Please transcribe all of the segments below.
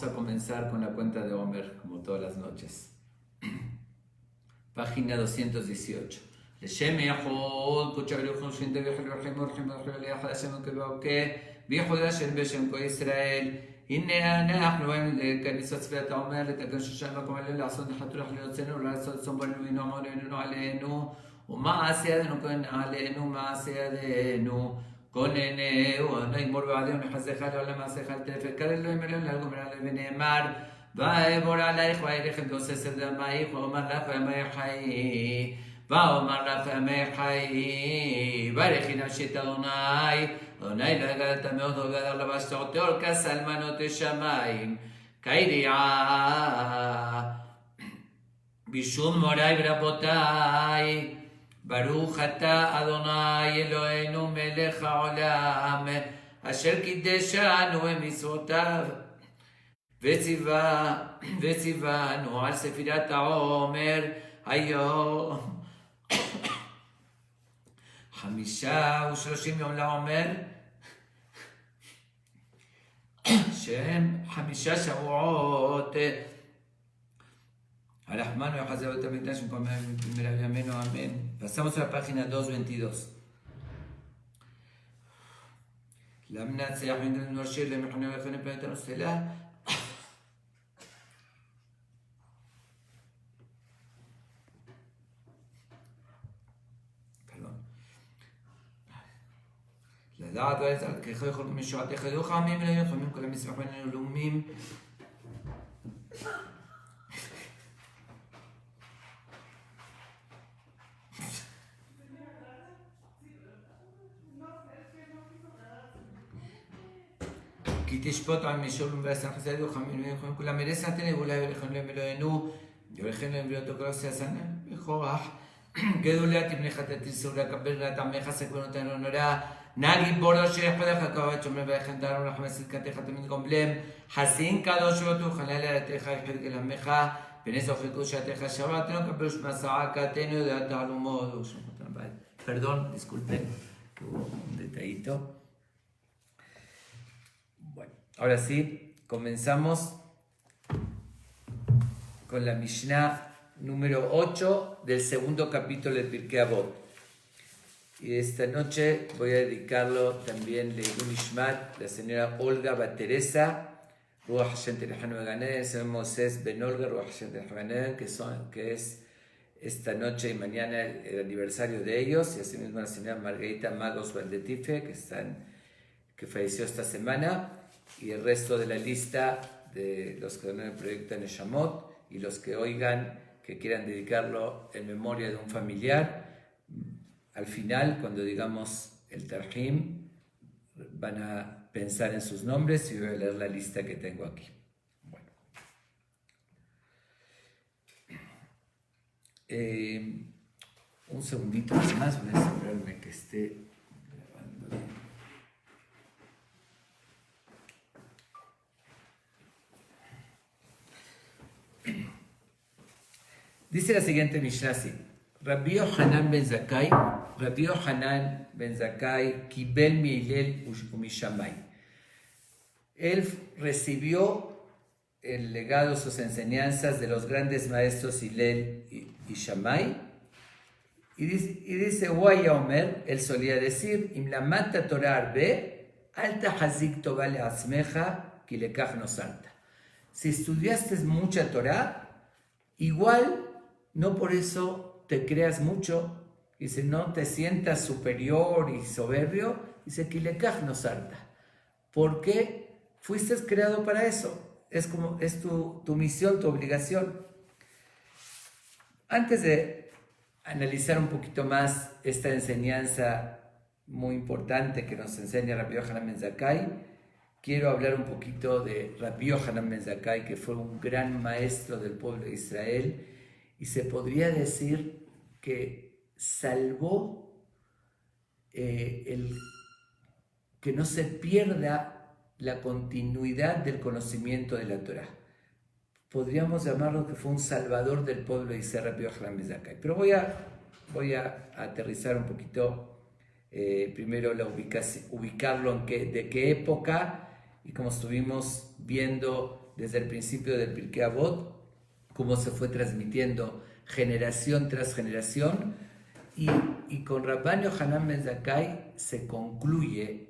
a comenzar con la cuenta de Omer, como todas las noches. Página 218. לשם יחוד, קודשא בריך ושין דבך אלוהים ורחם ורחם ליחד השם וכבאוקה ויחוד השם בשם כל ישראל הנה אנחנו באים לכניסת צפיית העומר לתקן שושן מקום עלינו לעשות נחתו לך ליוצאנו ולעשות צום בנו ונאמר עלינו עלינו ומעשה ידינו כהן עלינו מעשה ידינו כוננו נגמור בעדינו נחזך לעולם מעשיך אל תפקד אלוהים אלוהים לגומר עליהם ונאמר ואעבור עלייך ואיריכם כעושה דמייך ואומר לך וימי חיי ואומר לך ימי חיי ברכי נפשי את אדוני אדוני לגדת מאוד וגדר לבשת אותו כסלמנות השמיים כידיעה בשום מוריי ורבותיי ברוך אתה אדוני אלוהינו מלך העולם אשר קידשנו במצוותיו וציוונו על ספירת העומר היום 35 יום לעומר שהם 5 שבועות הרחמנו יחזרו את המקדש במקום ימינו אמן. Pasamos a la página 222. למנצח ונדלנו השיר למחנה ולפני פנתנו סלע לדעת ולצעת ככה יכול משועתך ידוך עמים אלוהים חמים כל המסמך בינינו לאומים כי תשפוט עם משול ובאסן חסד ידוך עמים אלוהים חמים כולם מרסתני ואולי ולכם להם אלוהינו יולכם להם ולאותו כל עשייסן בכוח גדולת בני חטאתי סעודה קבל עמך סגבנותינו נורא נגיד בורדו שיחדך הכבוד שומר ויחד דרנו לחמי צדקתך תמיד גומלם חסין קדוש ובטוח חלל עליתך יחד גלמך ונזוך קדושתך שבתנו קבל שמסעקתנו de תעלומות perdón, disculpen que hubo un detallito. Bueno, ahora sí, comenzamos con la Mishnah número 8 del segundo capítulo de Pirkei Avot. Y esta noche voy a dedicarlo también Leilun Ishmat, la señora Olga Bateresa, Ruach Hashem Terejanu Eganer, el señor Moses Ben Olga, Ruach Hashem Terejanu Eganer, que es esta noche y mañana el aniversario de ellos, y asimismo la señora Margarita Magos Valdetife, que falleció esta semana, y el resto de la lista de los que donan el proyecto Neshamot, y los que oigan que quieran dedicarlo en memoria de un familiar. Al final, cuando digamos el Tarjim, van a pensar en sus nombres y voy a leer la lista que tengo aquí. Bueno. Un segundito más, voy a asegurarme que esté grabando bien. Dice la siguiente Mishnah así. Rabbi Yohanan ben Zakkai Kibel mi Hillel umishamay. Él recibió el legado, sus enseñanzas de los grandes maestros Hillel y Shammai. Y dice Waya Omer, él solía decir, Im lamata Torah arbe, alta hazik tova le'atzmecha ki lekach nosarta. Si estudiaste mucha Torah, igual no por eso te creas mucho, dice, no te sientas superior y soberbio, dice, Kilekach no sarta, porque fuiste creado para eso, es tu misión, tu obligación. Antes de analizar un poquito más esta enseñanza muy importante que nos enseña Rabbi Yohanan ben Zakkai, quiero hablar un poquito de Rabbi Yohanan ben Zakkai, que fue un gran maestro del pueblo de Israel, y se podría decir que salvó que no se pierda la continuidad del conocimiento de la Torah. Podríamos llamarlo que fue un salvador del pueblo de Israel, Rabbi Yohanan ben Zakkai. Pero voy a aterrizar un poquito, primero ubicarlo de qué época, y como estuvimos viendo desde el principio del Pirkei Avot, cómo se fue transmitiendo generación tras generación, y con Rabban Yohanan ben Zakkai se concluye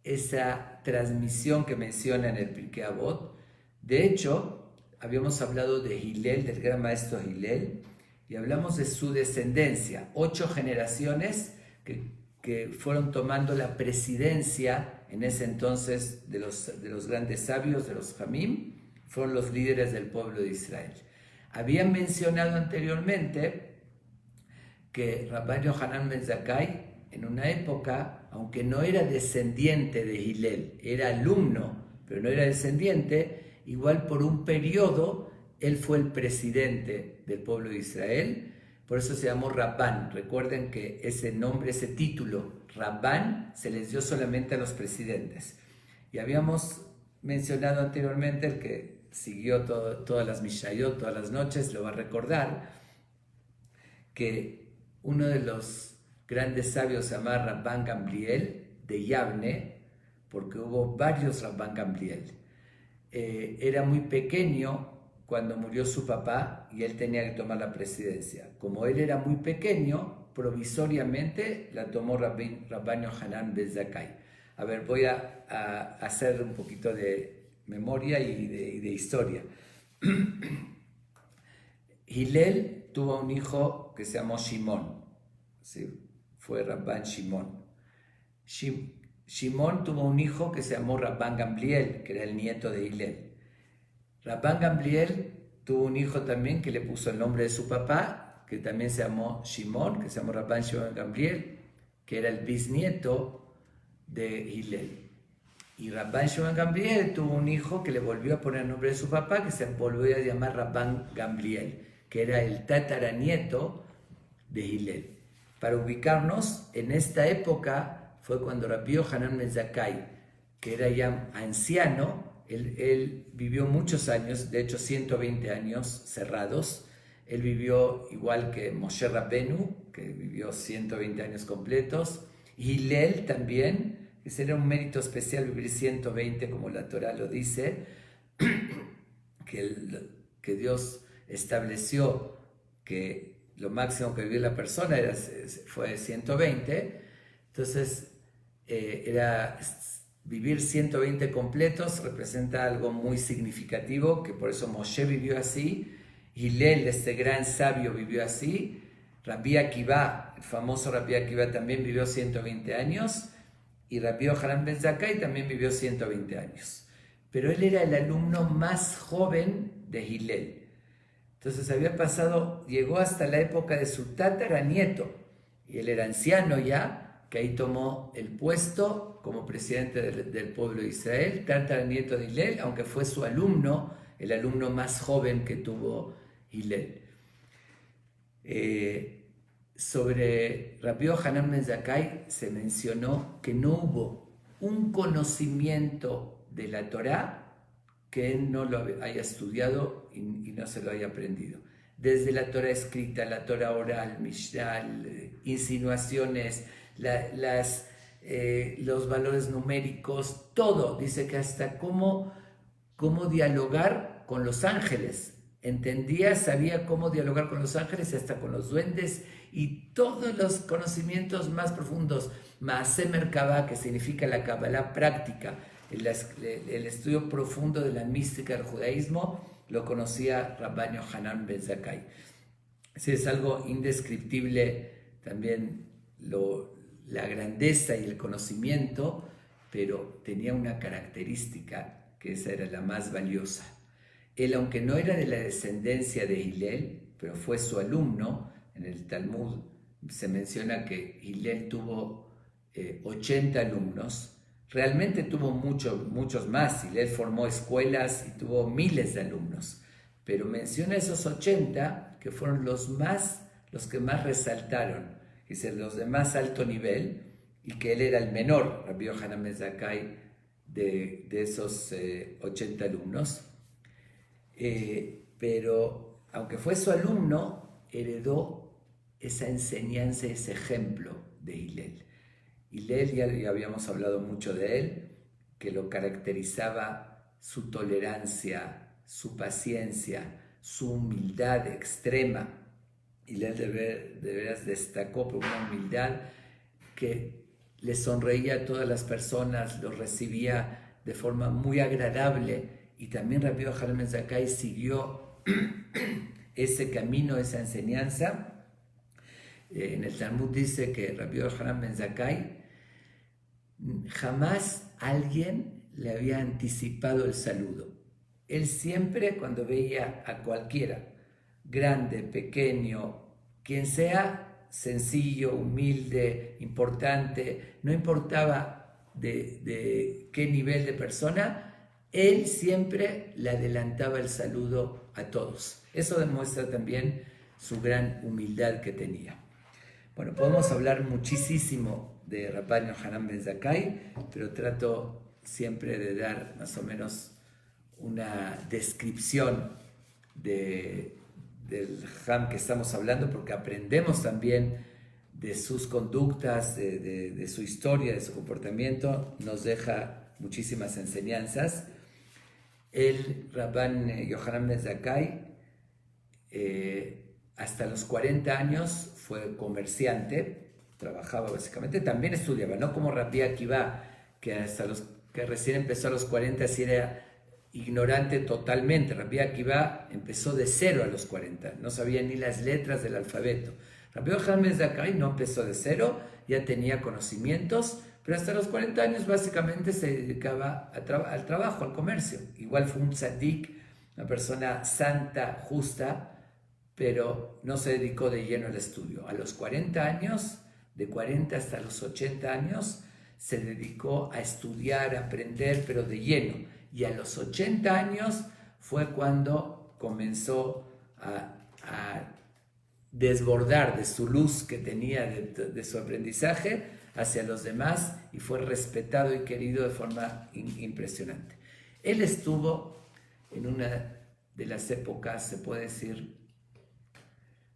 esa transmisión que menciona en el Pirkei Avot. De hecho, habíamos hablado de Hillel, del gran maestro Hillel, y hablamos de su descendencia, 8 generaciones que fueron tomando la presidencia en ese entonces de los grandes sabios, de los Jamim, fueron los líderes del pueblo de Israel. Habían mencionado anteriormente que Rabban Yohanan ben Zakkai, en una época, aunque no era descendiente de Hillel, era alumno, pero no era descendiente, igual por un periodo él fue el presidente del pueblo de Israel, por eso se llamó Rabban. Recuerden que ese nombre, ese título, Rabban, se les dio solamente a los presidentes. Y habíamos mencionado anteriormente, el que siguió todas las Mishnayot, todas las noches, lo va a recordar, que uno de los grandes sabios se llama Rabban Gamliel de Yavne, porque hubo varios Rabban Gamliel. Era muy pequeño cuando murió su papá y él tenía que tomar la presidencia. Como él era muy pequeño, provisoriamente la tomó Rabban Yohanan ben Zakkai. A ver, voy a hacer un poquito de memoria y de historia. Hillel tuvo un hijo que se llamó Shimón, ¿sí? Fue Rabban Shimón. Shimón tuvo un hijo que se llamó Rabban Gamliel, que era el nieto de Hillel. Rabban Gamliel tuvo un hijo también que le puso el nombre de su papá, que también se llamó Shimón, que se llamó Rabban Shimon Gamliel, que era el bisnieto de Hillel. Y Rabban Shimon Gamliel tuvo un hijo que le volvió a poner el nombre de su papá, que se volvió a llamar Rabban Gamliel, que era el tataranieto de Hillel. Para ubicarnos, en esta época fue cuando Rabbi Yohanan ben Zakkai, que era ya anciano, él vivió muchos años, de hecho 120 años cerrados. Él vivió igual que Moshe Rabbenu, que vivió 120 años completos. Hillel también, ese era un mérito especial vivir 120, como la Torah lo dice, que Dios estableció que lo máximo que vivía la persona fue 120. Entonces, vivir 120 completos representa algo muy significativo, que por eso Moshe vivió así, Hillel, este gran sabio, vivió así, Rabbi Akiva, el famoso Rabbi Akiva, también vivió 120 años, y Rabbi Yohanan ben Zakkai también vivió 120 años. Pero él era el alumno más joven de Hillel. Entonces llegó hasta la época de su tataranieto, y él era anciano ya, que ahí tomó el puesto como presidente del pueblo de Israel, tataranieto de Hillel, aunque fue su alumno, el alumno más joven que tuvo Hillel. Sobre Rabbi Yohanan ben Zakkai se mencionó que no hubo un conocimiento de la Torá que él no lo haya estudiado y no se lo haya aprendido. Desde la Torá escrita, la Torá oral, Mishnah, insinuaciones, los valores numéricos, todo. Dice que hasta cómo dialogar con los ángeles. Sabía cómo dialogar con los ángeles y hasta con los duendes, y todos los conocimientos más profundos. Maaseh Merkabah, que significa la Kabbalah práctica, el estudio profundo de la mística del judaísmo, lo conocía Rabban Yohanan ben Zakkai. Sí, es algo indescriptible también la grandeza y el conocimiento, pero tenía una característica que esa era la más valiosa. Él, aunque no era de la descendencia de Hillel, pero fue su alumno, en el Talmud se menciona que Hillel tuvo 80 alumnos. Realmente tuvo muchos más. Hillel formó escuelas y tuvo miles de alumnos. Pero menciona esos 80 que fueron los que más resaltaron, los de más alto nivel, y que él era el menor, Rabbi Yohanan ben Zakkai, de esos 80 alumnos. Pero aunque fue su alumno, heredó esa enseñanza, ese ejemplo de Hillel. Hillel, ya habíamos hablado mucho de él, que lo caracterizaba su tolerancia, su paciencia, su humildad extrema. Y él de veras destacó por una humildad que le sonreía a todas las personas, los recibía de forma muy agradable. Y también Rabbi Yohanan ben Zakkai siguió ese camino, esa enseñanza. En el Talmud dice que Rabbi Yohanan ben Zakkai jamás alguien le había anticipado el saludo. Él siempre, cuando veía a cualquiera, grande, pequeño, quien sea, sencillo, humilde, importante, no importaba de qué nivel de persona, él siempre le adelantaba el saludo a todos. Eso demuestra también su gran humildad que tenía. Bueno, podemos hablar muchísimo de Rabban Yohanan ben Zakkai, pero trato siempre de dar más o menos una descripción del Ham que estamos hablando, porque aprendemos también de sus conductas, de su historia, de su comportamiento, nos deja muchísimas enseñanzas. El Rabban Yohanan ben Zakkai hasta los 40 años fue comerciante, trabajaba básicamente, también estudiaba, no como Rabbi Akiva, que recién empezó a los 40, así era ignorante totalmente. Rabbi Akiva empezó de cero a los 40, no sabía ni las letras del alfabeto. Rabbi Yohanan ben Zakkai no empezó de cero, ya tenía conocimientos, pero hasta los 40 años básicamente se dedicaba al trabajo, al comercio. Igual fue un tzadik, una persona santa, justa, pero no se dedicó de lleno al estudio. A los 40 años, de 40 hasta los 80 años, se dedicó a estudiar, a aprender, pero de lleno. Y a los 80 años fue cuando comenzó a desbordar de su luz que tenía, de su aprendizaje hacia los demás, y fue respetado y querido de forma impresionante. Él estuvo en una de las épocas, se puede decir,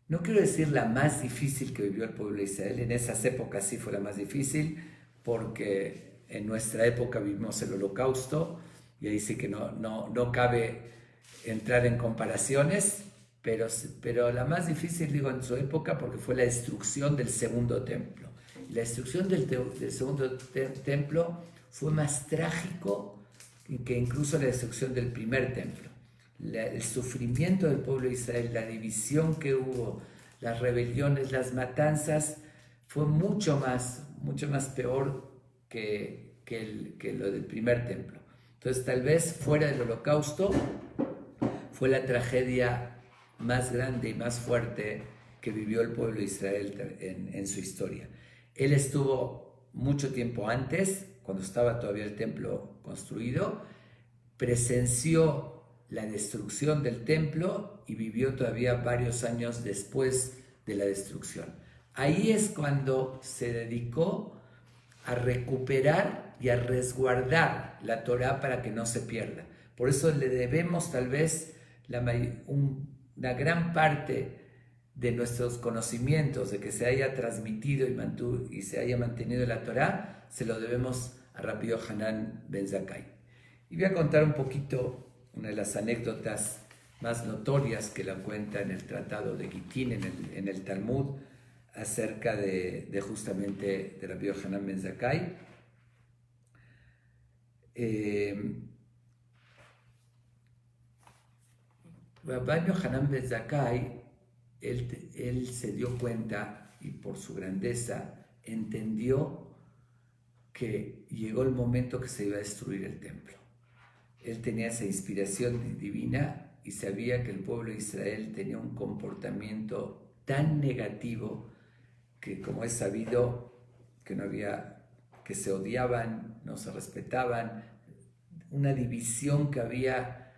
no quiero decir la más difícil que vivió el pueblo de Israel, en esas épocas sí fue la más difícil, porque en nuestra época vivimos el Holocausto, y ahí sí que no cabe entrar en comparaciones, pero la más difícil, digo, en su época, porque fue la destrucción del segundo templo. La destrucción del segundo templo fue más trágico que incluso la destrucción del primer templo. El sufrimiento del pueblo de Israel, la división que hubo, las rebeliones, las matanzas, fue mucho más peor que lo del primer templo. Entonces, tal vez fuera del Holocausto, fue la tragedia más grande y más fuerte que vivió el pueblo de Israel en su historia. Él estuvo mucho tiempo antes, cuando estaba todavía el templo construido, presenció la destrucción del templo y vivió todavía varios años después de la destrucción. Ahí es cuando se dedicó a recuperar y a resguardar la Torá para que no se pierda. Por eso le debemos tal vez una gran parte de nuestros conocimientos, de que se haya transmitido y se haya mantenido la Torá, se lo debemos a Rabbi Yohanan ben Zakkai. Y voy a contar un poquito una de las anécdotas más notorias que la cuenta en el Tratado de Gitín, en el Talmud, acerca de justamente de Rabbi Yohanan ben Zakkai. Rabbi Yohanan ben Zakkai, él se dio cuenta, y por su grandeza entendió que llegó el momento que se iba a destruir el templo. Él tenía esa inspiración divina y sabía que el pueblo de Israel tenía un comportamiento tan negativo que, como es sabido, que se odiaban, no se respetaban, una división que había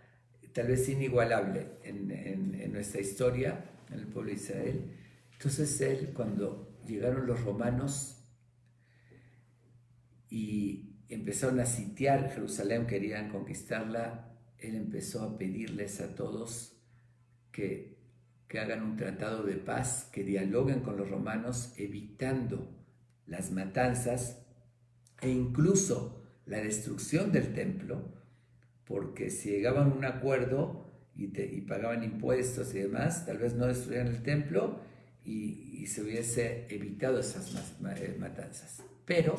tal vez inigualable en nuestra historia, en el pueblo de Israel. Entonces él, cuando llegaron los romanos y empezaron a sitiar Jerusalén, querían conquistarla, él empezó a pedirles a todos que hagan un tratado de paz, que dialoguen con los romanos, evitando las matanzas e incluso la destrucción del templo, porque si llegaban a un acuerdo y pagaban impuestos y demás, tal vez no destruían el templo y se hubiese evitado esas matanzas. Pero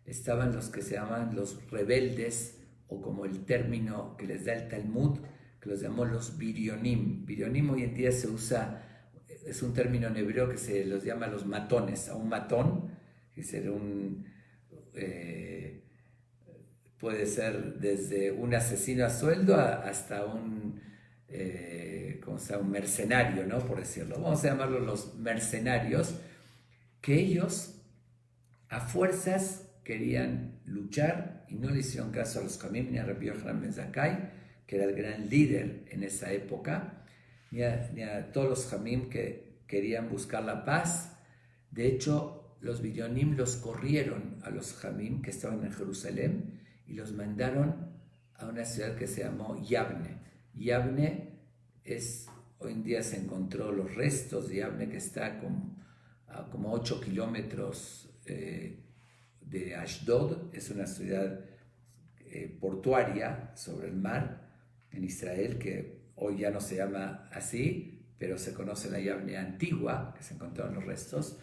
estaban los que se llaman los rebeldes, o como el término que les da el Talmud, que los llamó los birionim. Birionim hoy en día se usa, es un término en hebreo que se los llama los matones. A un matón, que será puede ser desde un asesino a sueldo hasta un mercenario, ¿no? Por decirlo. Vamos a llamarlos los mercenarios, que ellos a fuerzas querían luchar y no le hicieron caso a los Jamim ni a Rabbi Yohanan ben Zakkai, que era el gran líder en esa época, ni a todos los Jamim que querían buscar la paz. De hecho, los Birionim los corrieron a los Jamim que estaban en Jerusalén y los mandaron a una ciudad que se llamó Yavne. Yavne hoy en día se encontró los restos de Yavne, que está a como 8 kilómetros de Ashdod. Es una ciudad portuaria sobre el mar en Israel, que hoy ya no se llama así, pero se conoce la Yavne antigua, que se encontraron los restos.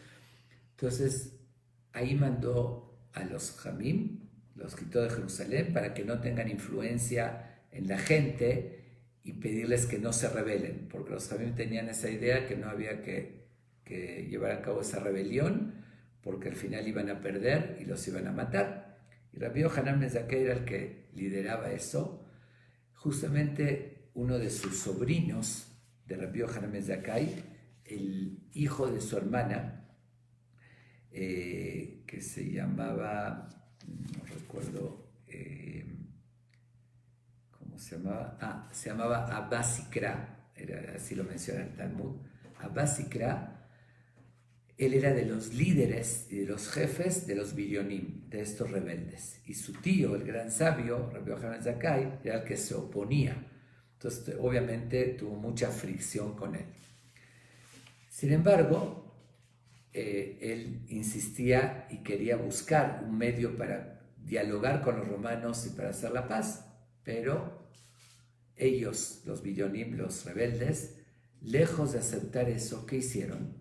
Entonces ahí mandó a los Jamim, los quitó de Jerusalén para que no tengan influencia en la gente y pedirles que no se rebelen, porque los Jamim tenían esa idea que no había que llevar a cabo esa rebelión, porque al final iban a perder y los iban a matar. Y Rabbi Yohanan ben Zakkai era el que lideraba eso. Justamente uno de sus sobrinos de Rabbi Yohanan ben Zakkai, el hijo de su hermana, que se llamaba, no recuerdo cómo se llamaba, se llamaba Abba Sikra, así lo menciona el Talmud. Abba Sikra, él era de los líderes y de los jefes de los Birionim, de estos rebeldes. Y su tío, el gran sabio, Rabbi Yohanan ben Zakkai, era el que se oponía. Entonces, obviamente, tuvo mucha fricción con él. Sin embargo, él insistía y quería buscar un medio para dialogar con los romanos y para hacer la paz. Pero ellos, los Birionim, los rebeldes, lejos de aceptar eso, ¿qué hicieron?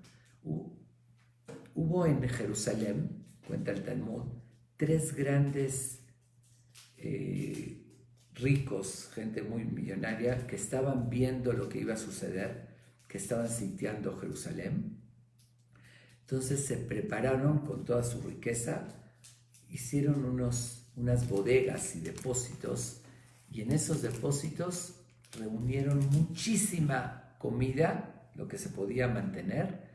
Hubo en Jerusalén, cuenta el Talmud, 3 grandes ricos, gente muy millonaria, que estaban viendo lo que iba a suceder, que estaban sitiando Jerusalén. Entonces se prepararon con toda su riqueza, hicieron unas bodegas y depósitos, y en esos depósitos reunieron muchísima comida, lo que se podía mantener.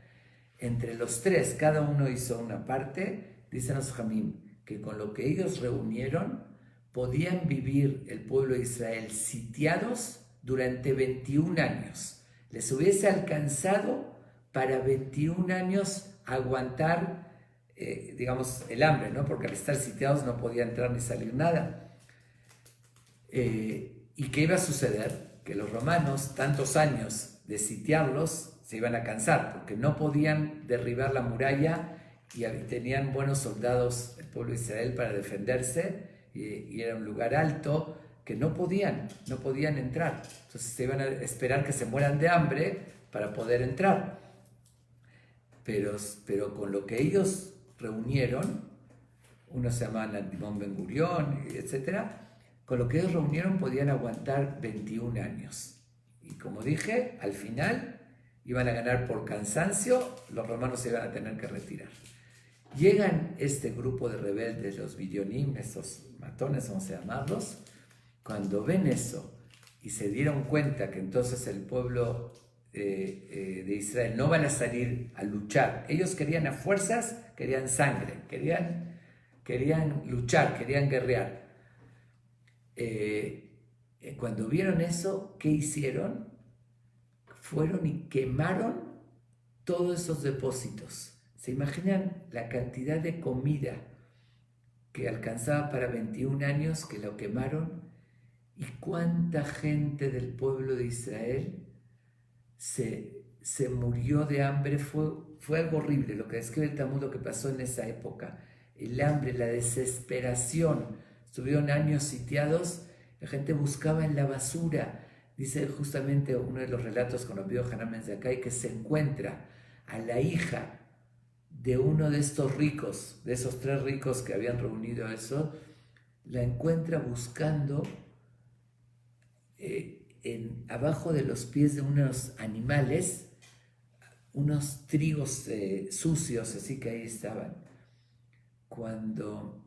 Entre los 3, cada uno hizo una parte. Dicen los Jamim que con lo que ellos reunieron podían vivir el pueblo de Israel sitiados durante 21 años. Les hubiese alcanzado para 21 años aguantar, digamos, el hambre, ¿no? Porque al estar sitiados no podía entrar ni salir nada. ¿Y qué iba a suceder? Que los romanos, tantos años de sitiarlos, se iban a cansar, porque no podían derribar la muralla y tenían buenos soldados el pueblo de Israel para defenderse, y era un lugar alto que no podían entrar. Entonces se iban a esperar que se mueran de hambre para poder entrar. Pero con lo que ellos reunieron, unos se llamaban Adimon Ben Gurión, etc., con lo que ellos reunieron podían aguantar 21 años. Y como dije, al final iban a ganar por cansancio, los romanos se iban a tener que retirar. Llegan este grupo de rebeldes, los Birionim, estos matones, vamos a llamarlos. Cuando ven eso y se dieron cuenta que entonces el pueblo de Israel no van a salir a luchar, ellos querían a fuerzas, querían sangre, querían luchar, querían guerrear. Cuando vieron eso, ¿qué hicieron? Fueron y quemaron todos esos depósitos. ¿Se imaginan la cantidad de comida que alcanzaba para 21 años que lo quemaron? ¿Y cuánta gente del pueblo de Israel se murió de hambre? Fue algo horrible lo que describe el Talmud, lo que pasó en esa época. El hambre, la desesperación. Estuvieron años sitiados La gente buscaba en la basura. Dice justamente uno de los relatos con Rabbi Yohanan ben Zakkai que se encuentra a la hija de uno de estos ricos, de esos 3 ricos que habían reunido eso, la encuentra buscando abajo de los pies de unos animales, unos trigos sucios, así que ahí estaban. Cuando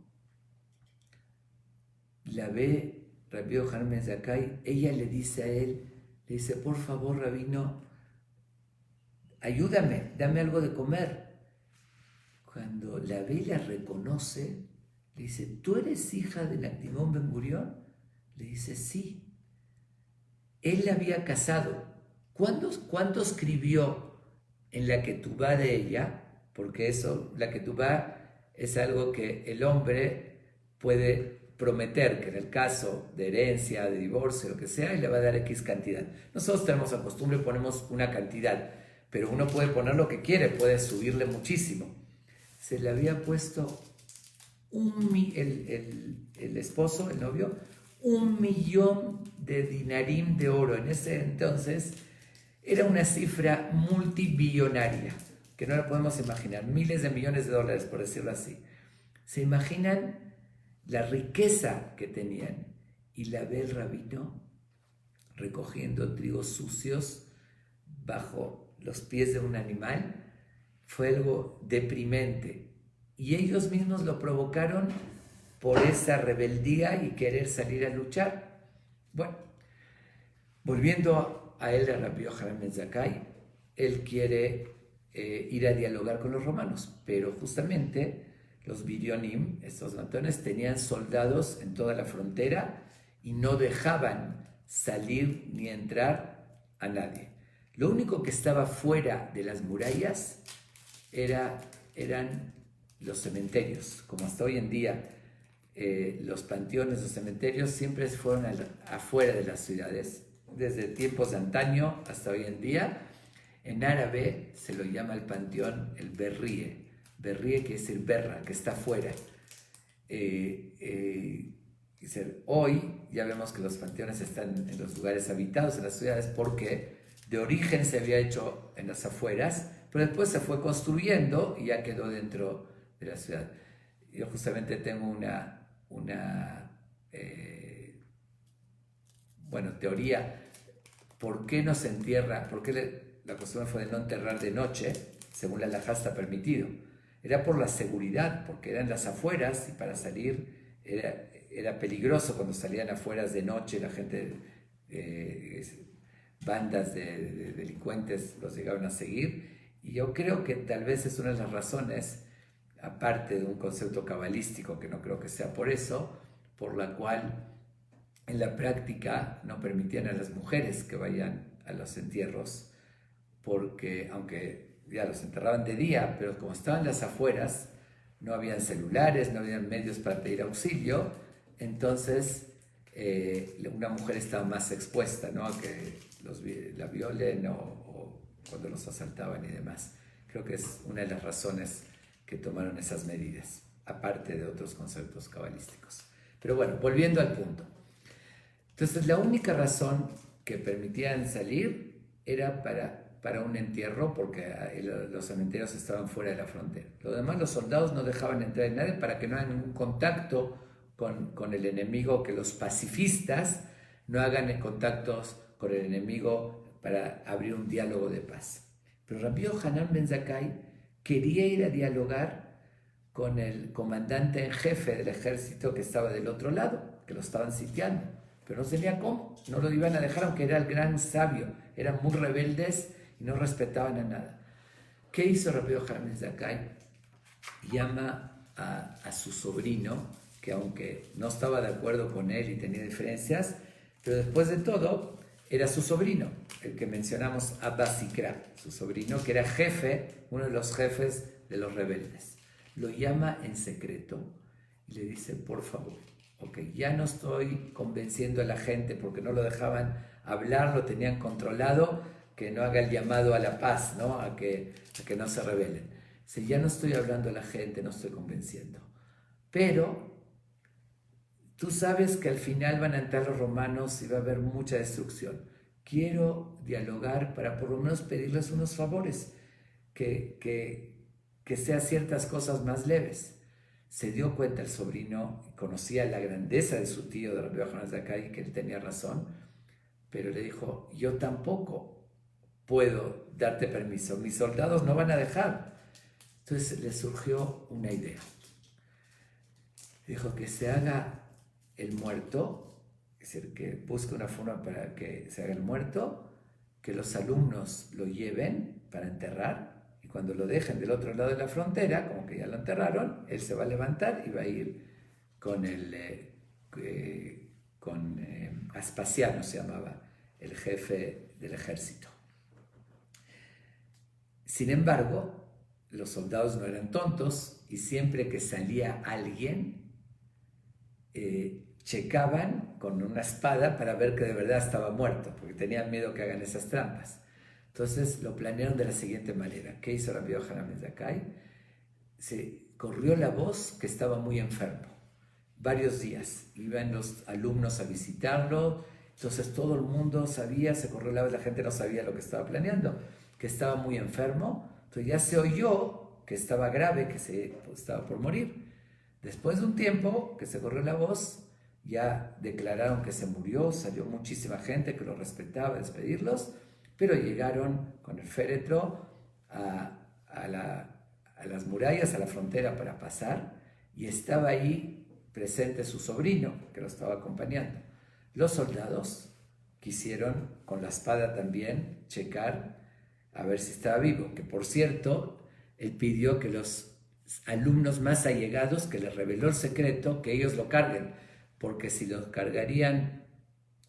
la ve Rabbi Yohanan ben Zakkai, ella le dice a él, le dice, por favor, rabino, ayúdame, dame algo de comer. Cuando la ve y la reconoce, le dice, ¿tú eres hija de Nakdimon Ben Gurión? Le dice, sí. Él la había casado. ¿Cuánto escribió en la ketubá de ella? Porque eso, la ketubá es algo que el hombre puede prometer, que en el caso de herencia, de divorcio, lo que sea, y le va a dar X cantidad. Nosotros tenemos la costumbre, ponemos una cantidad, pero uno puede poner lo que quiere, puede subirle muchísimo. Se le había puesto el esposo, el novio, 1.000.000 de dinarim de oro. En ese entonces era una cifra multibillonaria, que no la podemos imaginar, miles de millones de dólares, por decirlo así. ¿Se imaginan la riqueza que tenían? Y la ve el rabino recogiendo trigos sucios bajo los pies de un animal. Fue algo deprimente. Y ellos mismos lo provocaron por esa rebeldía y querer salir a luchar. Bueno, volviendo a él, a Rabbi Yohanan ben Zakkai, él quiere ir a dialogar con los romanos, pero justamente los birionim, estos matones, tenían soldados en toda la frontera y no dejaban salir ni entrar a nadie. Lo único que estaba fuera de las murallas eran los cementerios, como hasta hoy en día. Los panteones, los cementerios siempre fueron afuera de las ciudades, desde tiempos de antaño hasta hoy en día. En árabe se lo llama el panteón el berríe. Berríe quiere decir berra, que está afuera. Hoy ya vemos que los panteones están en los lugares habitados, en las ciudades, porque de origen se había hecho en las afueras, pero después se fue construyendo y ya quedó dentro de la ciudad. Yo justamente tengo una teoría. ¿Por qué no se entierra? ¿Por qué la costumbre fue de no enterrar de noche? Según la halajá está permitido. Era por la seguridad, porque eran las afueras y para salir era peligroso cuando salían afueras de noche. La gente, bandas de delincuentes los llegaban a seguir. Y yo creo que tal vez es una de las razones, aparte de un concepto cabalístico, que no creo que sea por eso, por la cual en la práctica no permitían a las mujeres que vayan a los entierros, porque aunque ya los enterraban de día, pero como estaban en las afueras, no habían celulares, no habían medios para pedir auxilio, entonces una mujer estaba más expuesta, ¿no?, a que la violen o cuando los asaltaban y demás. Creo que es una de las razones que tomaron esas medidas, aparte de otros conceptos cabalísticos. Pero bueno, volviendo al punto. Entonces, la única razón que permitían salir era para un entierro, porque los cementerios estaban fuera de la frontera. Lo demás, los soldados no dejaban entrar a nadie para que no haya ningún contacto con el enemigo, que los pacifistas no hagan contactos con el enemigo para abrir un diálogo de paz. Pero Rabbi Yohanan ben Zakkai quería ir a dialogar con el comandante en jefe del ejército que estaba del otro lado, que lo estaban sitiando, pero no sabía cómo, no lo iban a dejar, aunque era el gran sabio. Eran muy rebeldes y no respetaban a nada. ¿Qué hizo Rabbi Yohanan ben Zakkai? Llama a su sobrino, que aunque no estaba de acuerdo con él y tenía diferencias, pero después de todo era su sobrino, el que mencionamos, Abba Sikra, su sobrino, que era jefe, uno de los jefes de los rebeldes. Lo llama en secreto y le dice, por favor, ya no estoy convenciendo a la gente porque no lo dejaban hablar, lo tenían controlado, que no haga el llamado a la paz, ¿no?, a que no se rebelen. Dice, ya no estoy hablando a la gente, no estoy convenciendo, pero tú sabes que al final van a entrar los romanos y va a haber mucha destrucción. Quiero dialogar para por lo menos pedirles unos favores, que sean ciertas cosas más leves. Se dio cuenta el sobrino, conocía la grandeza de su tío, de Rabbi Yohanan Zakkai, que él tenía razón, pero le dijo, yo tampoco puedo darte permiso, mis soldados no van a dejar. Entonces le surgió una idea. Dijo que se haga el muerto, es decir, que busque una forma para que se haga el muerto, que los alumnos lo lleven para enterrar, y cuando lo dejen del otro lado de la frontera, como que ya lo enterraron, él se va a levantar y va a ir con Aspasiano, se llamaba, el jefe del ejército. Sin embargo, los soldados no eran tontos y siempre que salía alguien, checaban con una espada para ver que de verdad estaba muerto, porque tenían miedo que hagan esas trampas. Entonces lo planearon de la siguiente manera. ¿Qué hizo Rabbi Yohanan ben Zakkai? Se corrió la voz que estaba muy enfermo. Varios días iban los alumnos a visitarlo, entonces todo el mundo sabía, se corrió la voz, la gente no sabía lo que estaba planeando, que estaba muy enfermo. Entonces ya se oyó que estaba grave, que estaba por morir. Después de un tiempo que se corrió la voz, ya declararon que se murió, salió muchísima gente que lo respetaba a despedirlos, pero llegaron con el féretro a las murallas, a la frontera para pasar, y estaba ahí presente su sobrino, que lo estaba acompañando. Los soldados quisieron con la espada también checar a ver si estaba vivo, que por cierto, él pidió que los alumnos más allegados, que les reveló el secreto, que ellos lo carguen, porque si lo cargarían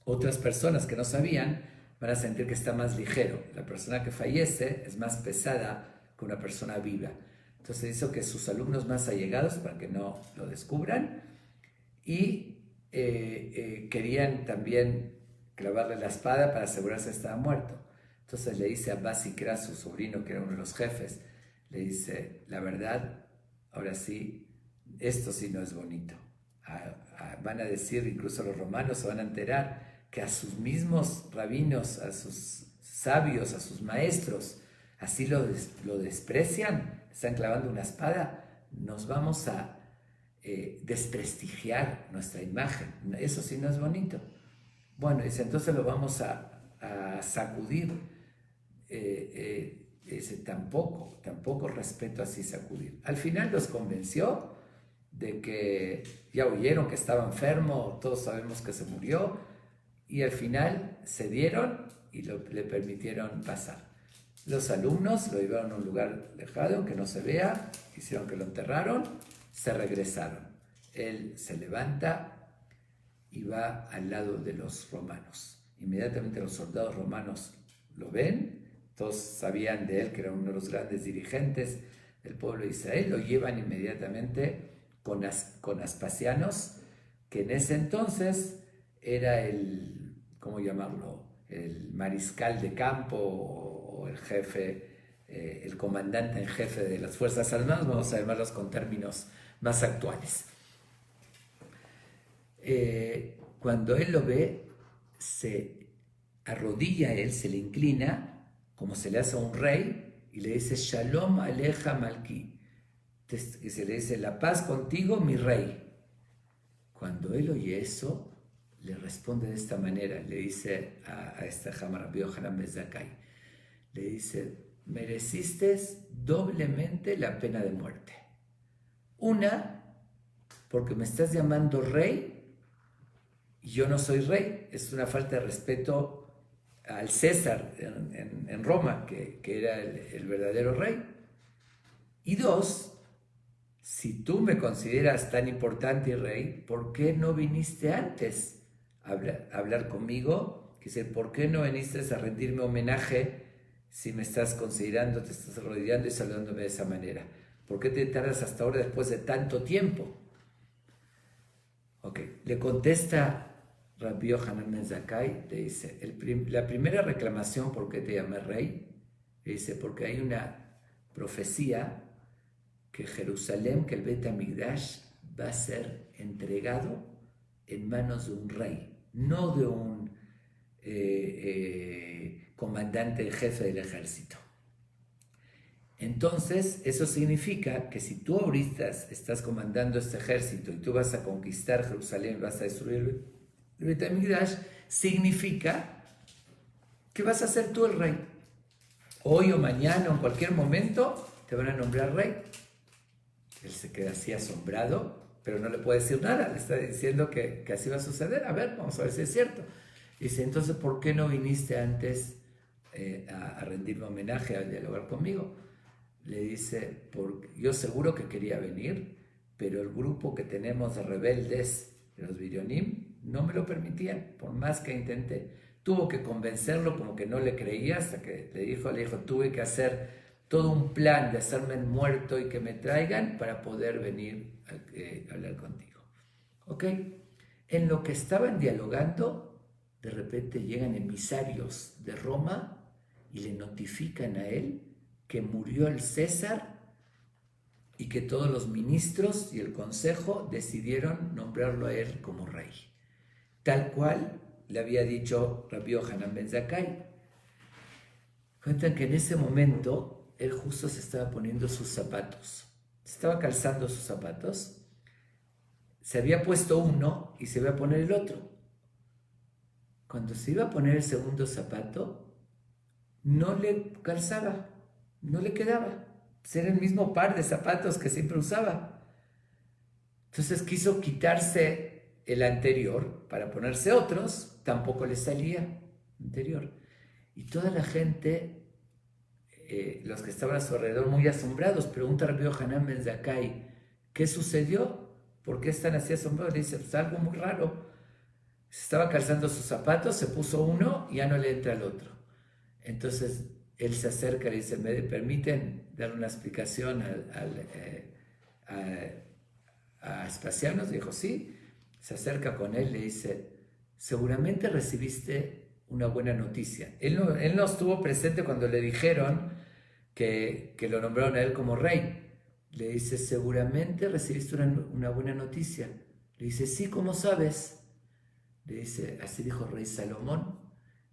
otras personas que no sabían, van a sentir que está más ligero. La persona que fallece es más pesada que una persona viva. Entonces hizo que sus alumnos más allegados, para que no lo descubran, y querían también clavarle la espada para asegurarse que estaba muerto. Entonces le dice a Basikra, su sobrino, que era uno de los jefes, le dice, la verdad, ahora sí, esto sí no es bonito. Van a decir, incluso los romanos se van a enterar, que a sus mismos rabinos, a sus sabios, a sus maestros, así lo desprecian, están clavando una espada, nos vamos a desprestigiar nuestra imagen. Eso sí no es bonito. Bueno, dice, entonces lo vamos a sacudir. Dice, tampoco respeto así sacudir. Al final los convenció de que ya oyeron que estaba enfermo, todos sabemos que se murió, y al final cedieron y le permitieron pasar. Los alumnos lo llevaron a un lugar lejano que no se vea, hicieron que lo enterraron, se regresaron. Él se levanta y va al lado de los romanos. Inmediatamente los soldados romanos lo ven, todos sabían de él que era uno de los grandes dirigentes del pueblo de Israel, lo llevan inmediatamente con Aspasianos, que en ese entonces era el, ¿cómo llamarlo?, el mariscal de campo o el jefe, el comandante en jefe de las Fuerzas Armadas, vamos a llamarlos con términos más actuales. Cuando él lo ve, se arrodilla a él, se le inclina, como se le hace a un rey, y le dice, Shalom Aleja Malki, y se le dice, la paz contigo, mi rey. Cuando él oye eso, le responde de esta manera, le dice a este Rabbi Yohanan ben Zakkai, le dice, mereciste doblemente la pena de muerte. Una, porque me estás llamando rey, y yo no soy rey, es una falta de respeto al César en Roma, que era el verdadero rey. Y dos, si tú me consideras tan importante y rey, ¿por qué no viniste antes a hablar conmigo? ¿Por qué no viniste a rendirme homenaje si me estás considerando, te estás arrodillando y saludándome de esa manera? ¿Por qué te tardas hasta ahora después de tanto tiempo? Ok, le contesta Rabbi Yohanan ben Zakkai, le dice, la primera reclamación, ¿por qué te llamé rey? Le dice, porque hay una profecía que Jerusalén, que el Bet HaMikdash va a ser entregado en manos de un rey, no de un comandante jefe del ejército. Entonces, eso significa que si tú ahorita estás comandando este ejército y tú vas a conquistar Jerusalén, vas a destruir el Beit HaMikdash, significa que vas a ser tú el rey. Hoy o mañana o en cualquier momento te van a nombrar rey. Él se queda así asombrado, pero no le puede decir nada. Le está diciendo que así va a suceder. A ver, vamos a ver si es cierto. Dice, entonces, ¿por qué no viniste antes a rendirme homenaje, a dialogar conmigo? Le dice, yo seguro que quería venir, pero el grupo que tenemos de rebeldes, de los Birionim, no me lo permitían, por más que intenté. Tuvo que convencerlo, como que no le creía, hasta que le dijo, tuve que hacer todo un plan de hacerme el muerto y que me traigan para poder venir a hablar contigo. ¿Ok? En lo que estaban dialogando, de repente llegan emisarios de Roma y le notifican a él que murió el César y que todos los ministros y el consejo decidieron nombrarlo a él como rey, tal cual le había dicho Rabbi Yohanan ben Zakkai. Cuentan que en ese momento él justo se estaba poniendo sus zapatos, se estaba calzando sus zapatos, se había puesto uno y se iba a poner el otro. Cuando se iba a poner el segundo zapato, no le calzaba, no le quedaba. Era el mismo par de zapatos que siempre usaba. Entonces quiso quitarse el anterior para ponerse otros, tampoco le salía anterior. Y toda la gente, los que estaban a su alrededor, muy asombrados, pregunta a Rabbi Yohanan ben Zakkai, ¿qué sucedió? ¿Por qué están así asombrados? Le dice, pues algo muy raro. Se estaba calzando sus zapatos, se puso uno y ya no le entra el otro. Entonces él se acerca y le dice, ¿me permiten dar una explicación a Aspasianos? Dijo, sí. Se acerca con él y le dice, seguramente recibiste una buena noticia. Él no estuvo presente cuando le dijeron que lo nombraron a él como rey. Le dice, seguramente recibiste una buena noticia. Le dice, sí, ¿cómo sabes? Le dice, así dijo el rey Salomón,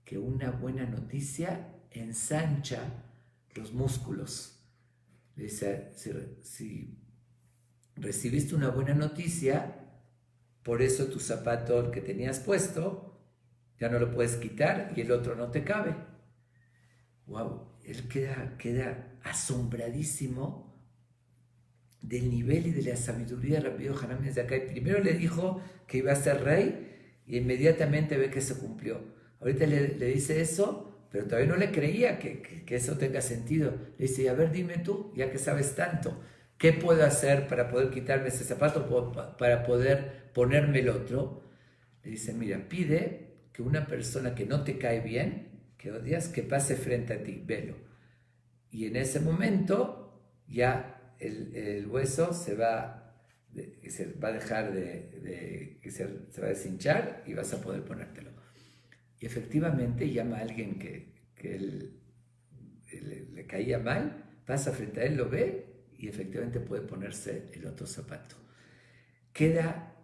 que una buena noticia ensancha los músculos. Le dice, si recibiste una buena noticia, por eso tu zapato, el que tenías puesto, ya no lo puedes quitar y el otro no te cabe. Wow, él queda asombradísimo del nivel y de la sabiduría de Rabbi Yohanan ben Zakkai. Primero le dijo que iba a ser rey y inmediatamente ve que se cumplió. Ahorita le dice eso, pero todavía no le creía que eso tenga sentido. Le dice, a ver, dime tú, ya que sabes tanto, ¿qué puedo hacer para poder quitarme ese zapato, para poder ponerme el otro? Le dice, mira, pide que una persona que no te cae bien, que odias, que pase frente a ti, velo. Y en ese momento ya el hueso se va a dejar se va a deshinchar y vas a poder ponértelo. Y efectivamente llama a alguien que le caía mal, pasa frente a él, lo ve y efectivamente puede ponerse el otro zapato. Queda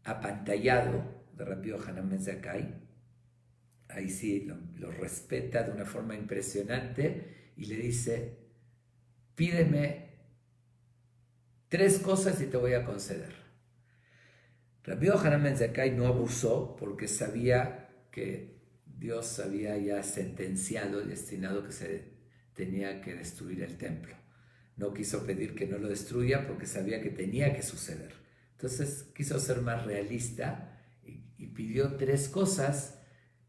apantallado de Rabbi Yohanan ben Zakkai. Ahí sí lo respeta de una forma impresionante y le dice, pídeme 3 cosas y te voy a conceder. Rabbi Yohanan ben Zakkai no abusó porque sabía que Dios había ya sentenciado y destinado que se tenía que destruir el templo. No quiso pedir que no lo destruya porque sabía que tenía que suceder. Entonces quiso ser más realista y pidió 3 cosas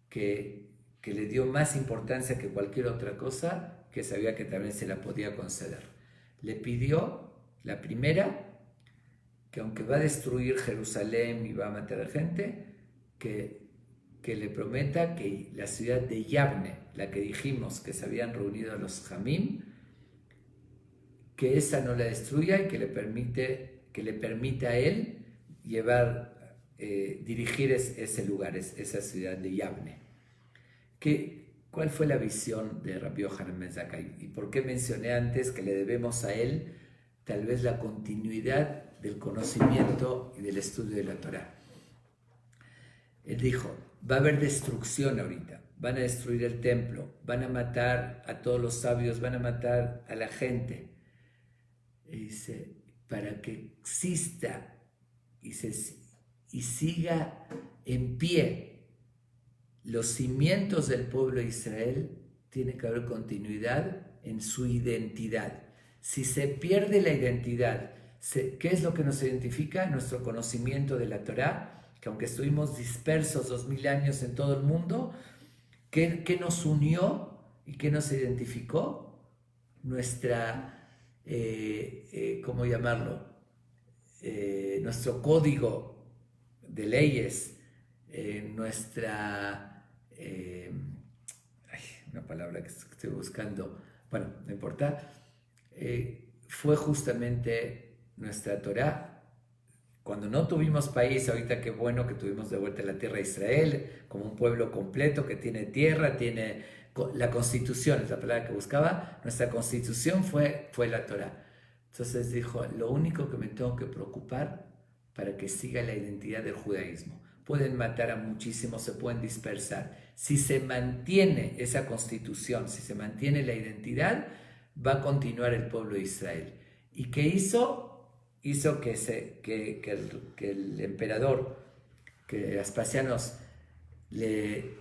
que le dio más importancia que cualquier otra cosa, que sabía que también se la podía conceder. Le pidió, la primera, que aunque va a destruir Jerusalén y va a matar a gente, que le prometa que la ciudad de Yavne, la que dijimos que se habían reunido los Jamim, que esa no la destruya y que le permita a él dirigir ese lugar, esa ciudad de Yavne. ¿Cuál fue la visión de Rabbi Yohanan ben Zakkai? ¿Y por qué mencioné antes que le debemos a él tal vez la continuidad del conocimiento y del estudio de la Torá? Él dijo, va a haber destrucción ahorita, van a destruir el templo, van a matar a todos los sabios, van a matar a la gente. Y dice, para que exista y siga en pie los cimientos del pueblo de Israel, tiene que haber continuidad en su identidad. Si se pierde la identidad, ¿qué es lo que nos identifica? Nuestro conocimiento de la Torá, que aunque estuvimos dispersos 2000 años en todo el mundo, ¿qué nos unió y qué nos identificó? Nuestra, ¿cómo llamarlo? Nuestro código de leyes, una palabra que estoy buscando, bueno, no importa, fue justamente nuestra Torá. Cuando no tuvimos país, ahorita qué bueno que tuvimos de vuelta la tierra de Israel, como un pueblo completo que tiene tierra, tiene la constitución, es la palabra que buscaba, nuestra constitución fue la Torá. Entonces dijo, lo único que me tengo que preocupar para que siga la identidad del judaísmo. Pueden matar a muchísimos, se pueden dispersar. Si se mantiene esa constitución, si se mantiene la identidad, va a continuar el pueblo de Israel. ¿Y qué hizo? Hizo que el emperador, que Vespasianos le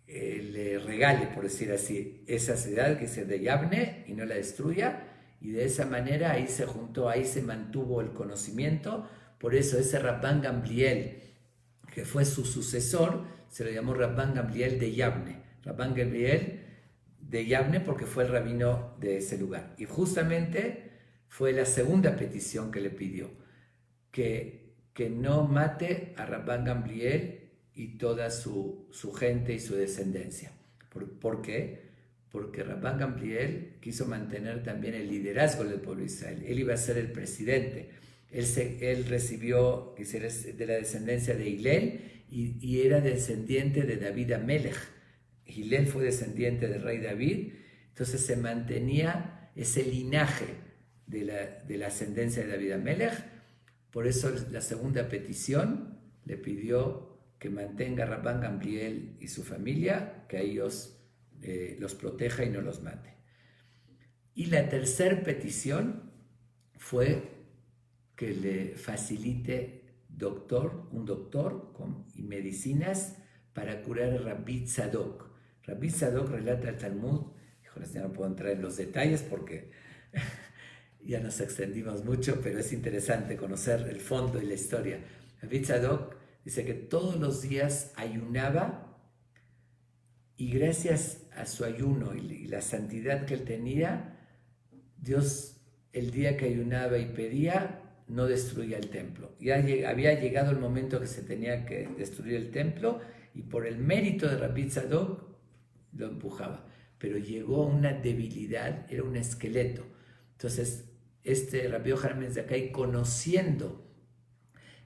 regale, por decir así, esa ciudad que es de Yavne y no la destruya, y de esa manera ahí se juntó, ahí se mantuvo el conocimiento. Por eso ese Rabban Gamliel, que fue su sucesor, se lo llamó Rabban Gamliel de Yavne. Rabban Gamliel de Yavne porque fue el rabino de ese lugar. Y justamente fue la segunda petición que le pidió, que no mate a Rabban Gamliel y toda su gente y su descendencia. ¿Por qué? Porque Rabban Gamliel quiso mantener también el liderazgo del pueblo de Israel. Él iba a ser el presidente. Él recibió, que es de la descendencia de Hillel, y era descendiente de David Amelech. Hillel fue descendiente del rey David, entonces se mantenía ese linaje de la ascendencia de David Amelech. Por eso la segunda petición le pidió que mantenga a Rabban Gamliel y su familia, que a ellos los proteja y no los mate. Y la tercera petición fue que le facilite un doctor y medicinas para curar a Rabbi Tzadok. Rabbi Tzadok relata el Talmud, híjoles, ya no puedo entrar en los detalles porque ya nos extendimos mucho, pero es interesante conocer el fondo y la historia. Rabbi Tzadok dice que todos los días ayunaba, y gracias a su ayuno y la santidad que él tenía, Dios, el día que ayunaba y pedía, no destruía el templo. Ya había llegado el momento que se tenía que destruir el templo, y por el mérito de Rabbi Tzadok lo empujaba. Pero llegó a una debilidad, era un esqueleto. Entonces, Rabbi Yohanan ben Zakkai, conociendo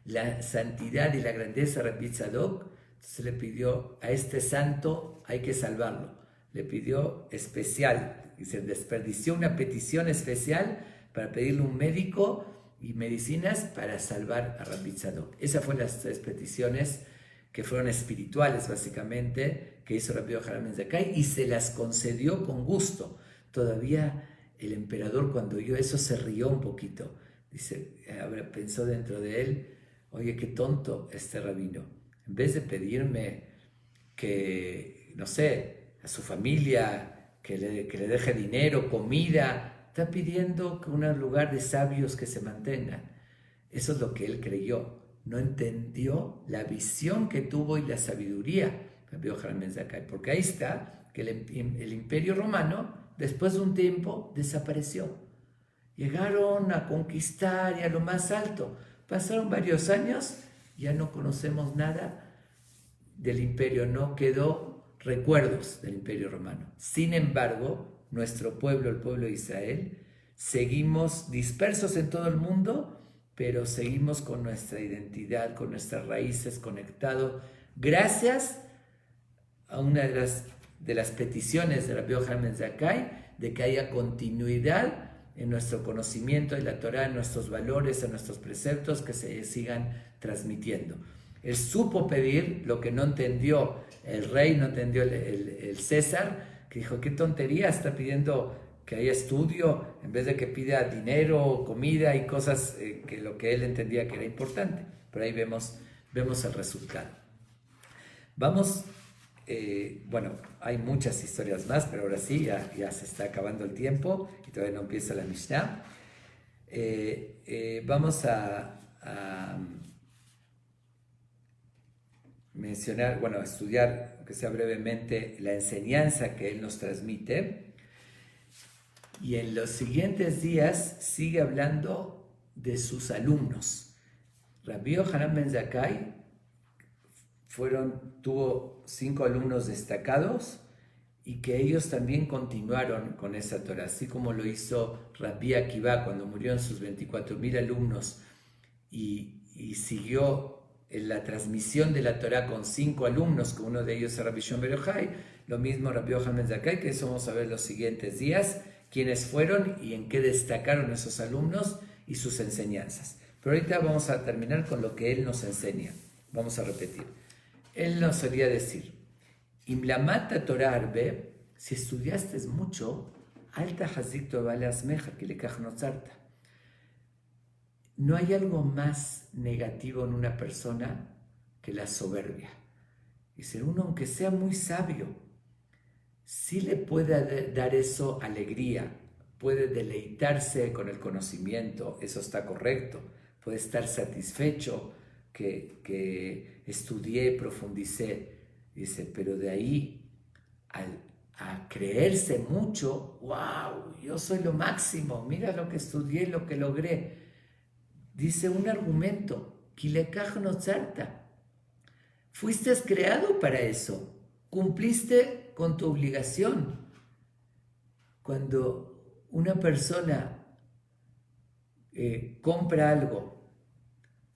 la santidad y la grandeza de Rabbi Tzadok, se le pidió a este santo, hay que salvarlo. Le pidió especial, y se desperdició una petición especial para pedirle un médico y medicinas para salvar a Rabbi Tzadok. Esas fueron las tres peticiones que fueron espirituales, básicamente, que hizo Rabbi Yohanan ben Zakkai, y se las concedió con gusto. Todavía el emperador, cuando oyó eso, se rió un poquito. Dice, pensó dentro de él, oye, qué tonto este rabino. En vez de pedirme que, no sé, a su familia, que le deje dinero, comida, está pidiendo que un lugar de sabios que se mantengan. Eso es lo que él creyó. No entendió la visión que tuvo y la sabiduría de Yohanan ben Zakkai, porque ahí está que el imperio romano, después de un tiempo, desapareció. Llegaron a conquistar y a lo más alto. Pasaron varios años, ya no conocemos nada del imperio, no quedó recuerdos del imperio romano. Sin embargo, nuestro pueblo, el pueblo de Israel, seguimos dispersos en todo el mundo, pero seguimos con nuestra identidad, con nuestras raíces, conectados, gracias a una de las peticiones de Rabbi Yohanan ben Zakkai, de que haya continuidad en nuestro conocimiento de la Torá, en nuestros valores, en nuestros preceptos, que se sigan transmitiendo. Él supo pedir lo que no entendió el rey, no entendió el César, que dijo, qué tontería, está pidiendo que haya estudio en vez de que pida dinero, comida y cosas que lo que él entendía que era importante. Pero ahí vemos el resultado. Vamos, bueno, hay muchas historias más, pero ahora sí, ya se está acabando el tiempo y todavía no empieza la Mishnah. Vamos a mencionar, bueno, a estudiar, aunque sea brevemente, la enseñanza que él nos transmite. Y en los siguientes días sigue hablando de sus alumnos. Rabbi Yohanan ben Zakkai tuvo 5 alumnos destacados y que ellos también continuaron con esa Torah, así como lo hizo Rabbi Akiva cuando murieron sus 24,000 alumnos y siguió en la transmisión de la Torah con 5 alumnos, que uno de ellos es Rabbi Shimon bar Yochai. Lo mismo Rabbi Yohanan ben Zakkai, que eso vamos a ver los siguientes días, quiénes fueron y en qué destacaron esos alumnos y sus enseñanzas. Pero ahorita vamos a terminar con lo que él nos enseña. Vamos a repetir. Él nos solía decir, Imlamata Torah arbe, si estudiaste mucho, alta hazik tova leasmeja que lekach notzarta. No hay algo más negativo en una persona que la soberbia. Dice, uno aunque sea muy sabio, sí le puede dar eso alegría, puede deleitarse con el conocimiento, eso está correcto, puede estar satisfecho que estudié, profundicé. Dice, pero de ahí a creerse mucho, wow, yo soy lo máximo, mira lo que estudié, lo que logré. Dice un argumento, Kilekach notzarta. Fuiste creado para eso, cumpliste con tu obligación. Cuando una persona compra algo,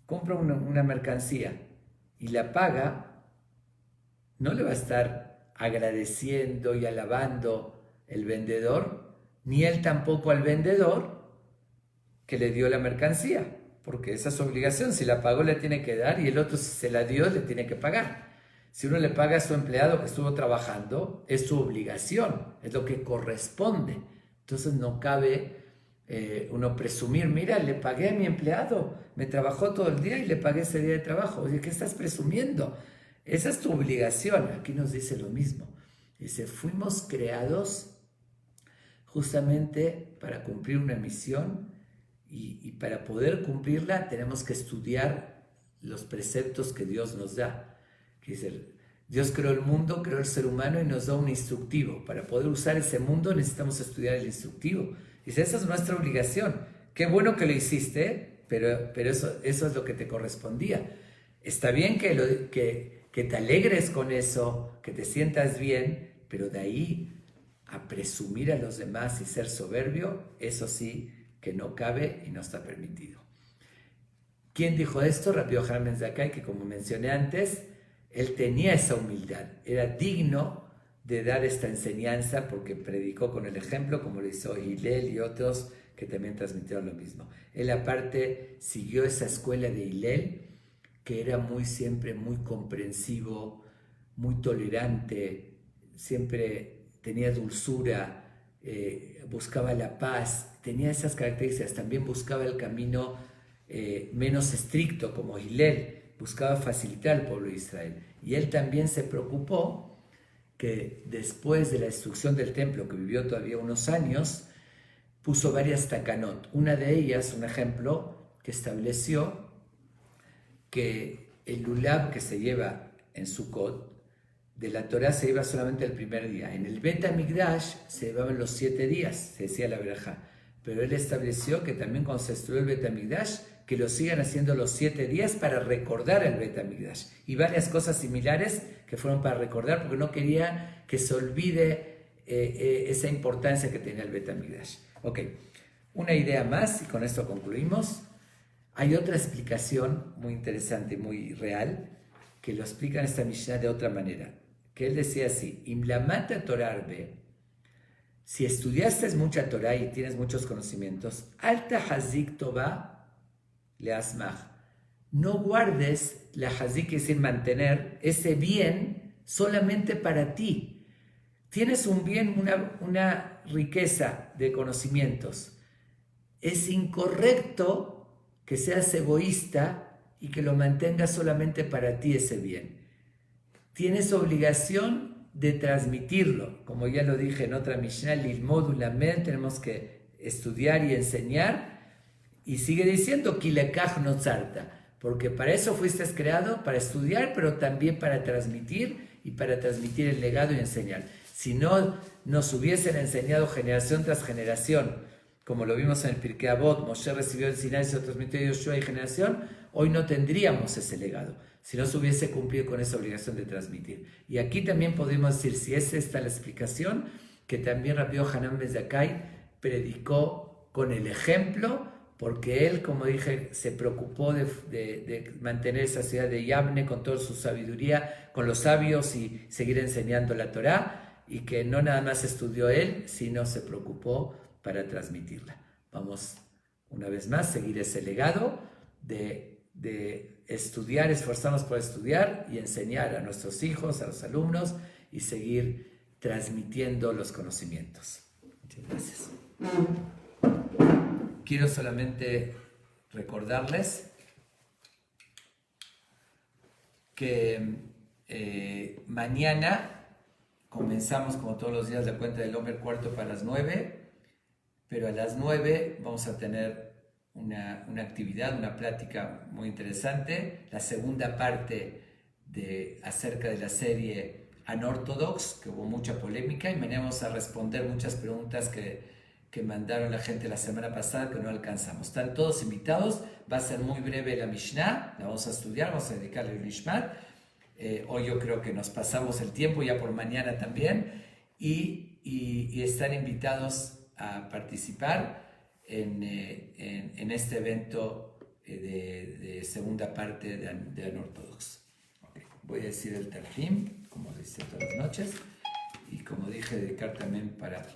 compra una mercancía y la paga, no le va a estar agradeciendo y alabando el vendedor, ni él tampoco al vendedor que le dio la mercancía. Porque esa es su obligación, si la pagó le tiene que dar y el otro si se la dio le tiene que pagar. Si uno le paga a su empleado que estuvo trabajando, es su obligación, es lo que corresponde. Entonces no cabe uno presumir, mira, le pagué a mi empleado, me trabajó todo el día y le pagué ese día de trabajo. Oye, ¿qué estás presumiendo? Esa es tu obligación. Aquí nos dice lo mismo. Dice, fuimos creados justamente para cumplir una misión. Y para poder cumplirla tenemos que estudiar los preceptos que Dios nos da. Que dice, Dios creó el mundo, creó el ser humano y nos da un instructivo. Para poder usar ese mundo necesitamos estudiar el instructivo. Dice, esa es nuestra obligación. Qué bueno que lo hiciste, pero eso es lo que te correspondía. Está bien que te alegres con eso, que te sientas bien, pero de ahí a presumir a los demás y ser soberbio, eso sí que no cabe y no está permitido. ¿Quién dijo esto? Rabbi Yohanan ben Zakkai, que como mencioné antes, él tenía esa humildad, era digno de dar esta enseñanza porque predicó con el ejemplo, como lo hizo Hillel y otros que también transmitieron lo mismo. Él aparte siguió esa escuela de Hillel, que era siempre muy comprensivo, muy tolerante, siempre tenía dulzura, buscaba la paz, tenía esas características. También buscaba el camino menos estricto como Hillel, buscaba facilitar al pueblo de Israel. Y él también se preocupó que después de la destrucción del templo, que vivió todavía unos años, puso varias takanot. Una de ellas, un ejemplo, que estableció que el lulav que se lleva en Sukkot de la Torah se lleva solamente el primer día. En el Bet HaMikdash se llevaban los 7 días, se decía la verajá. Pero él estableció que también cuando se destruyó el Bet HaMikdash, que lo sigan haciendo los 7 días para recordar el Bet HaMikdash. Y varias cosas similares que fueron para recordar, porque no quería que se olvide esa importancia que tenía el Bet HaMikdash. Ok, una idea más y con esto concluimos. Hay otra explicación muy interesante y muy real que lo explica en esta Mishnah de otra manera. Que él decía así, Imlamata Torah arbe, si estudiaste mucha Torah y tienes muchos conocimientos, alta hazik tova leasmach, no guardes la hazik, es decir, mantener ese bien solamente para ti. Tienes un bien, una riqueza de conocimientos. Es incorrecto que seas egoísta y que lo mantengas solamente para ti ese bien. Tienes obligación de transmitirlo. Como ya lo dije en otra Mishnah, Lilmod Ulamed, tenemos que estudiar y enseñar. Y sigue diciendo, Kilekach Notzarta, porque para eso fuiste creado, para estudiar, pero también para transmitir y para transmitir el legado y enseñar. Si no nos hubiesen enseñado generación tras generación, como lo vimos en el Pirkei Avot, Moshe recibió el Sinai y se lo transmitió a Yoshua y generación, hoy no tendríamos ese legado, si no se hubiese cumplido con esa obligación de transmitir. Y aquí también podemos decir, si es esta la explicación, que también Rabbi Yohanan ben Zakkai predicó con el ejemplo, porque él, como dije, se preocupó de mantener esa ciudad de Yavne con toda su sabiduría, con los sabios y seguir enseñando la Torá, y que no nada más estudió él, sino se preocupó para transmitirla. Vamos, una vez más, seguir ese legado de estudiar, esforzarnos por estudiar y enseñar a nuestros hijos, a los alumnos, y seguir transmitiendo los conocimientos. Muchas gracias. Quiero solamente recordarles que mañana comenzamos, como todos los días, la cuenta del Omer cuarto para las 9, pero a las 9 vamos a tener una actividad, una plática muy interesante, la segunda parte acerca de la serie Unorthodox, que hubo mucha polémica, y mañana vamos a responder muchas preguntas que mandaron la gente la semana pasada que no alcanzamos. Están todos invitados, va a ser muy breve la Mishnah, la vamos a estudiar, vamos a dedicarle el Nishmat. Hoy yo creo que nos pasamos el tiempo, ya por mañana también, y están invitados a participar en este evento de segunda parte de Unorthodox. Okay. Voy a decir el Tarjim, como dice todas las noches. Y como dije, dedicar también para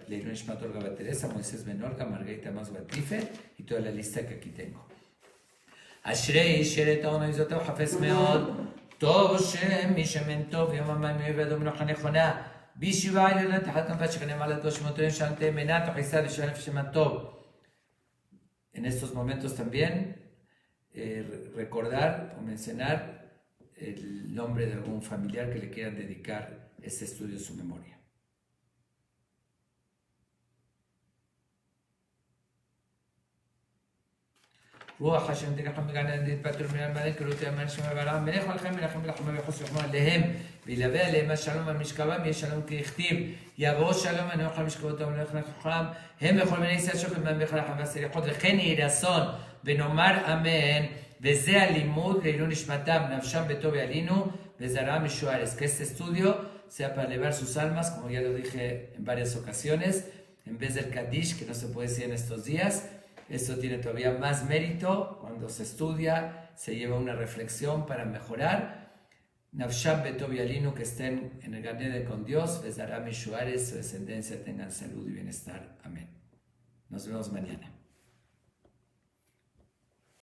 Leilun Nishmat Olga Bat Teresa, Moisés Ben Olga, Margarita Mas Batife y toda la lista que aquí tengo. Ashrei Sheret Ono Izotov Hafez Meod Tov Shem Mishemen Tov Yom HaMayim Yvedom Nocha Nechona Bishiva Yonat Hakan Pachkanem Alat Doshimotorim Shante Menat Ohisad Yishan Fisheman Tov. En estos momentos también recordar o mencionar el nombre de algún familiar que le quieran dedicar este estudio en su memoria. רוח השם תלכם בגן עדן תתפטרו מן המלך כרות יאמן שמע ברעם מלך מלכם מלכים לחמם ויחוס יחמם עליהם וילווה עליהם השלום והמשכבם יהיה שלום ככתיב יבוא שלום ונוכל משכבותם ולך לחכם הם בכל מיני ישראל שוכם בהם בכל החם והסליחות וכן יהי רצון ונאמר אמן וזה הלימוד לעילוי נשמתם נפשם בטוב ילינו וזרעם משוערס. Que este estudio sea para elevar sus almas, como ya lo dije en varias ocasiones, en vez del Kaddish, que no se puede decir en estos días. Esto tiene todavía más mérito cuando se estudia, se lleva una reflexión para mejorar. Nafsham Betov Yalinu, que estén en el Gan Eden con Dios, Bezaram y Shuares, su descendencia tengan salud y bienestar. Amén. Nos vemos mañana.